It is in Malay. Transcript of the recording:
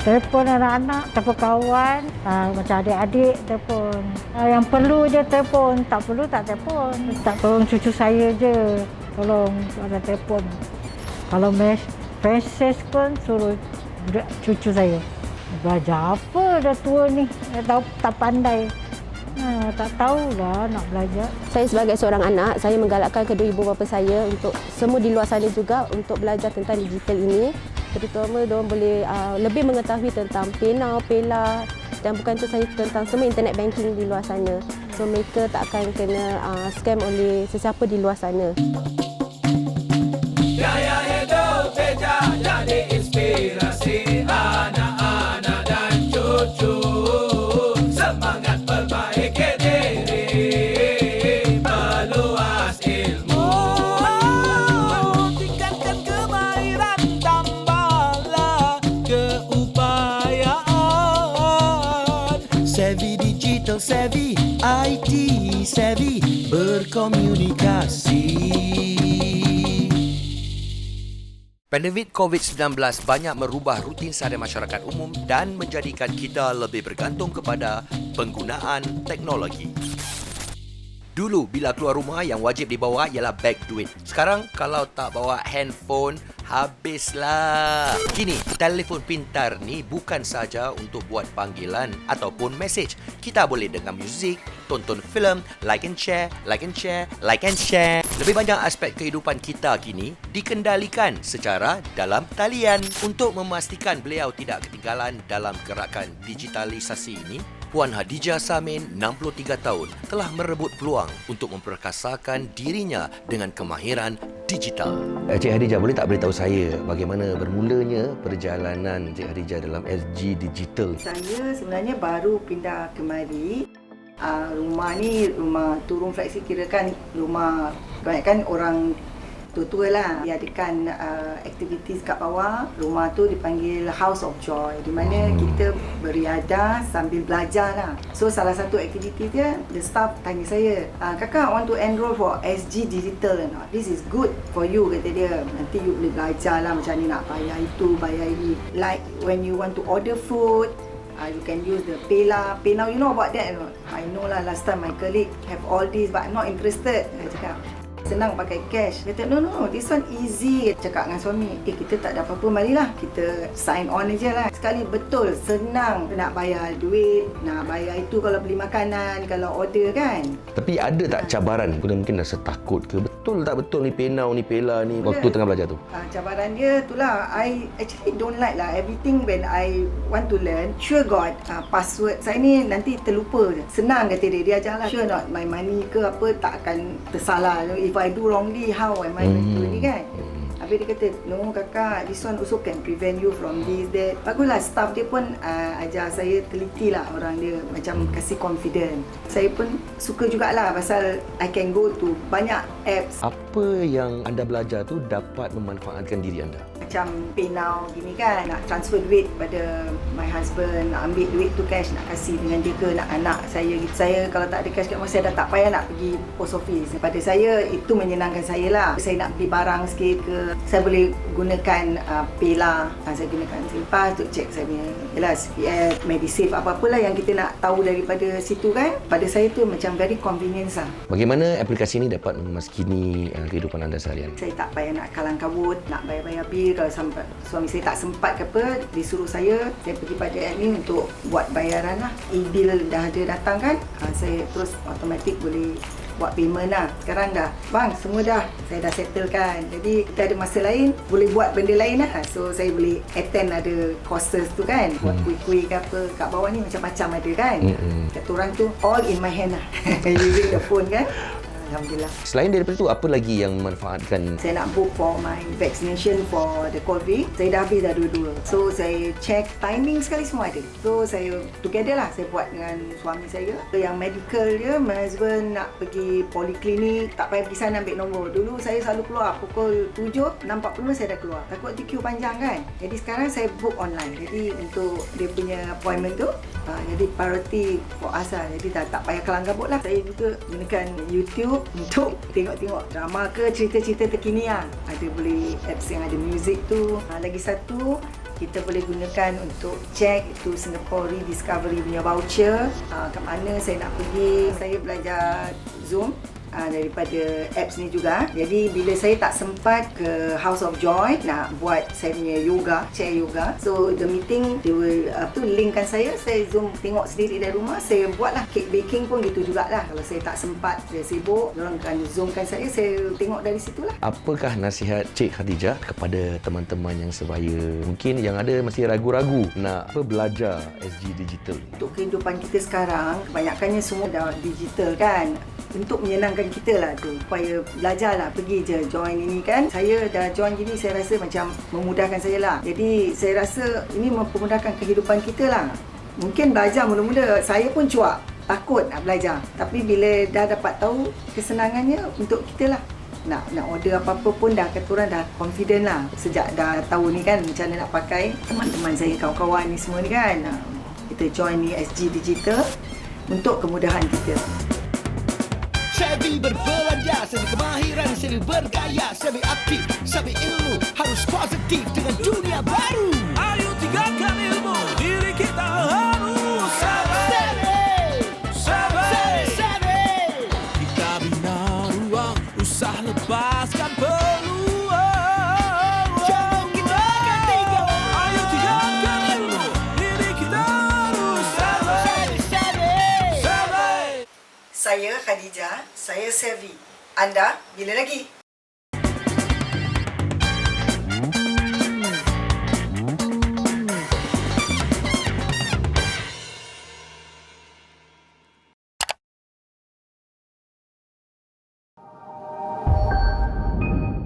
Telefon anak-anak, telefon kawan, macam adik-adik telefon. Yang perlu je telefon, tak perlu tak telefon. Tak tolong cucu saya je, tolong ada telefon. Kalau Francis pun suruh cucu saya. Belajar apa dah tua ni, tak pandai. Tak tahulah nak belajar. Saya sebagai seorang anak, saya menggalakkan kedua ibu bapa saya untuk semua di luar sana juga untuk belajar tentang digital ini. Terutama mereka boleh lebih mengetahui tentang PayNow, Paylah dan bukan itu sahaja tentang semua internet banking di luar sana. So mereka tak akan kena scam oleh sesiapa di luar sana. Gaya hidup beja jadi inspirasi anak-anak dan cucu. Semangat perbaiki diri, meluas ilmu. Tingkatkan kemahiran, tambahlah keupayaan. Savvy digital, savvy IT, savvy berkomunikasi. Pandemik COVID-19 banyak merubah rutin seharian masyarakat umum dan menjadikan kita lebih bergantung kepada penggunaan teknologi. Dulu, bila keluar rumah, yang wajib dibawa ialah beg duit. Sekarang, kalau tak bawa handphone, habislah. Kini, telefon pintar ni bukan saja untuk buat panggilan ataupun mesej. Kita boleh dengar muzik, tonton filem, like and share, like and share, like and share. Lebih banyak aspek kehidupan kita kini dikendalikan secara dalam talian. Untuk memastikan beliau tidak ketinggalan dalam gerakan digitalisasi ini, Puan Hadijah Samin, 63 tahun, telah merebut peluang untuk memperkasakan dirinya dengan kemahiran digital. Cik Hadijah, boleh tak beritahu saya bagaimana bermulanya perjalanan Cik Hadijah dalam SG Digital? Saya sebenarnya baru pindah kemari. Rumah ni, rumah turun fleksi, kirakan rumah kebanyakan orang tua-tua lah. Diadakan aktiviti kat bawah. Rumah tu dipanggil House of Joy, di mana kita beriadah sambil belajar lah. So salah satu aktiviti dia, the staff tanya saya, kakak want to enroll for SG Digital or not? This is good for you, kata dia. Nanti you boleh belajar lah macam ni nak bayar itu, bayar ini. Like when you want to order food, you can use the Paylah. PayNow, you know about that or not? I know lah, last time my colleague have all this, but I'm not interested. Saya cakap, senang pakai cash. Dia kata, no, this one easy. Cakap dengan suami, kita tak ada apa-apa, marilah kita sign on je lah. Sekali betul, senang nak bayar duit, nak bayar itu kalau beli makanan, kalau order kan. Tapi ada tak cabaran? Mungkin rasa takut ke? Betul tak betul ni PayNow ni, Paylah ni waktu tengah belajar tu? Cabaran dia itulah, I actually don't like lah. Everything when I want to learn, sure God, password saya ni nanti terlupa je. Senang kata dia ajar lah. Sure not, my money ke apa tak akan tersalah. If I do wrongly, how am I going to do ni kan? Habis dia kata, no kakak, this one also can prevent you from this, that. Baguslah, staff dia pun ajar saya teliti lah, orang dia macam kasih confident. Saya pun suka jugalah pasal I can go to banyak apps. Apa yang anda belajar tu dapat memanfaatkan diri anda? Macam PayNow gini kan, nak transfer duit pada my husband, nak ambil duit tu cash, nak kasih dengan dia ke, nak anak saya gitu. Saya kalau tak ada cash kat rumah, saya dah tak payah nak pergi post office. Pada saya, itu menyenangkan saya lah. Saya nak beli barang sikit ke, saya boleh gunakan Paylah. Saya gunakan Selepas untuk cek saya punya CPF, Medisave, apa-apalah yang kita nak tahu daripada situ kan. Pada saya tu macam very convenience lah. Bagaimana aplikasi ini dapat memaskini kehidupan anda seharian? Saya tak payah nak kalang kabut, nak bayar-bayar bil. Kalau sampai suami saya tak sempat ke apa, disuruh saya pergi pada app ni untuk buat bayaran lah. E-bill dah ada datang kan, saya terus automatik boleh buat payment lah. Sekarang dah, bang, semua dah saya dah settlekan. Jadi kita ada masa lain, boleh buat benda lain lah. So saya boleh attend ada courses tu kan, buat kuih-kuih ke apa. Kat bawah ni macam-macam ada kan. Kata orang tu, all in my hand lah. Using the phone kan. Alhamdulillah. Selain daripada itu, apa lagi yang memanfaatkan? Saya nak book for my vaccination for the COVID. Saya dah habis dah dua-dua. So saya check timing sekali semua ada. So saya together lah, saya buat dengan suami saya. Yang medical dia, my husband nak pergi poliklinik, tak payah pergi sana ambil nombor. Dulu saya selalu keluar pukul 7, 6.45 saya dah keluar. Takut queue panjang kan. Jadi sekarang saya book online. Jadi untuk dia punya appointment tu, jadi priority for us lah. Jadi dah tak payah kelang kabut lah. Saya juga gunakan YouTube untuk tengok-tengok drama ke cerita-cerita terkini lah. Ada boleh apps yang ada muzik tu. Lagi satu, kita boleh gunakan untuk check itu Singapore Rediscovery punya voucher, ke mana saya nak pergi. Saya belajar Zoom daripada apps ni juga. Jadi bila saya tak sempat ke House of Joy nak buat saya punya yoga, chair yoga, so the meeting dia will linkkan saya Zoom tengok sendiri dari rumah. Saya buatlah cake baking pun gitu jugalah. Kalau saya tak sempat, saya sibuk, orang akan zoomkan saya tengok dari situlah. Apakah nasihat Cik Khadijah kepada teman-teman yang sebaya, mungkin yang ada masih ragu-ragu nak belajar SG Digital? Untuk kehidupan kita sekarang, kebanyakannya semua dah digital kan. Untuk menyenangkan kita lah tu, supaya belajar lah, pergi je join ini kan. Saya dah join gini, saya rasa macam memudahkan saya lah. Jadi saya rasa ini mempermudahkan kehidupan kita lah. Mungkin belajar mula-mula saya pun cuak, takut nak belajar. Tapi bila dah dapat tahu kesenangannya untuk kita lah. Nak order apa-apa pun dah kata orang dah confident lah. Sejak dah tahu ni kan macam mana nak pakai. Teman-teman saya, kawan-kawan ni semua ni kan, kita join ni SG Digital untuk kemudahan kita. Savvy berbelanja, savvy kemahiran, savvy bergaya, savvy aktif, savvy ilmu, harus positif dengan dunia baru. Ayo tinggalkan ilmu, diri kita harus savvy. Kita bina ruang, usah lepaskan peluang. Jom kita ketinggalan. Ayo tinggalkan ilmu, diri kita harus savvy. Saya Khadijah, saya savvy. Anda bila lagi?